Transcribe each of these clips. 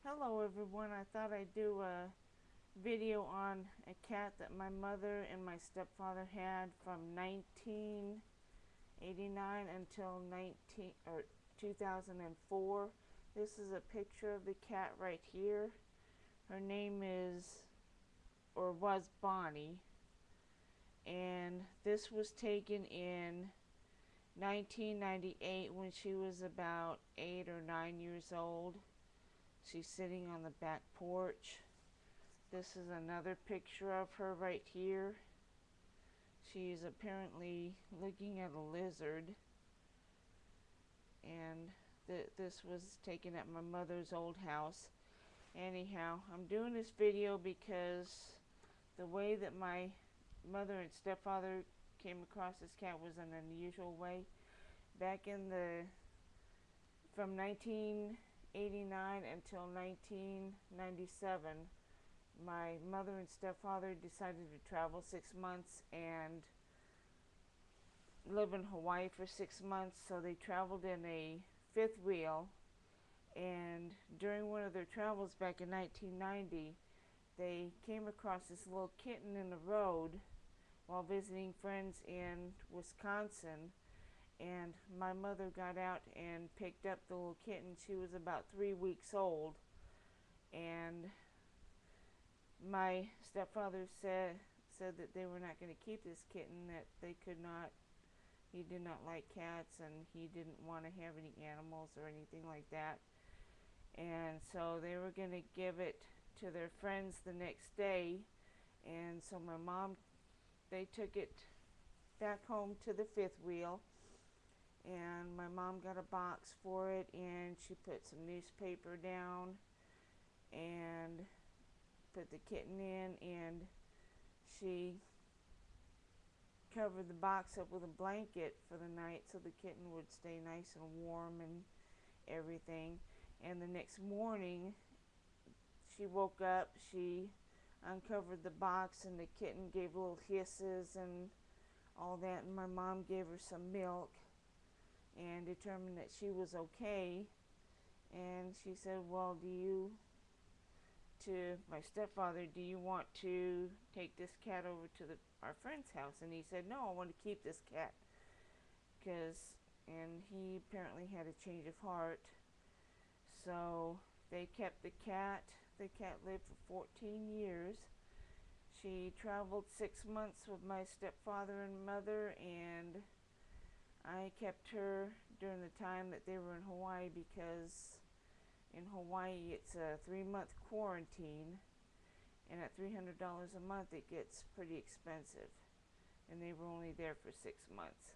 Hello everyone, I thought I'd do a video on a cat that my mother and my stepfather had from 1989 until 2004. This is a picture of the cat right here. Her name is, or was, Bonnie, and this was taken in 1998 when she was about 8 or 9 years old. She's sitting on the back porch. This is another picture of her right here. She's apparently looking at a lizard. And this was taken at my mother's old house. Anyhow, I'm doing this video because the way that my mother and stepfather came across this cat was an unusual way. Back in from 1989 until 1997, my mother and stepfather decided to travel 6 months and live in Hawaii for 6 months. So they traveled in a fifth wheel, and during one of their travels back in 1990, they came across this little kitten in the road while visiting friends in Wisconsin. And my mother got out and picked up the little kitten. She was about 3 weeks old, and my stepfather said that they were not going to keep this kitten, that they could not, he did not like cats and he didn't want to have any animals or anything like that. And so they were going to give it to their friends the next day. And so my mom, they took it back home to the fifth wheel, and my mom got a box for it, and she put some newspaper down and put the kitten in, and she covered the box up with a blanket for the night so the kitten would stay nice and warm and everything. And the next morning she woke up, she uncovered the box, and the kitten gave little hisses and all that, and my mom gave her some milk and determined that she was okay. And she said, well, to my stepfather, do you want to take this cat over to our friend's house? And he said, no, I want to keep this cat, and he apparently had a change of heart. So they kept the cat. The cat lived for 14 years. She traveled 6 months with my stepfather and mother, and I kept her during the time that they were in Hawaii, because in Hawaii it's a 3-month quarantine, and at $300 a month it gets pretty expensive, and they were only there for 6 months.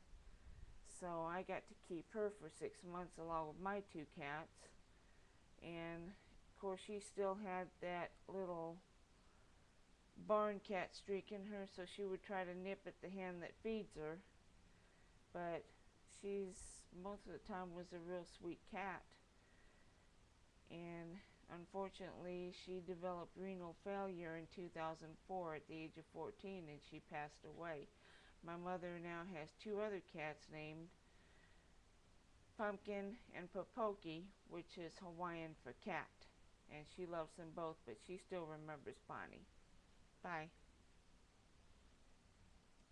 So I got to keep her for 6 months along with my 2 cats. And of course she still had that little barn cat streak in her, so she would try to nip at the hand that feeds her. But she's, most of the time, was a real sweet cat. And unfortunately she developed renal failure in 2004 at the age of 14, and she passed away. My mother now has 2 other cats named Pumpkin and Popoki, which is Hawaiian for cat, and she loves them both, but she still remembers Bonnie. Bye.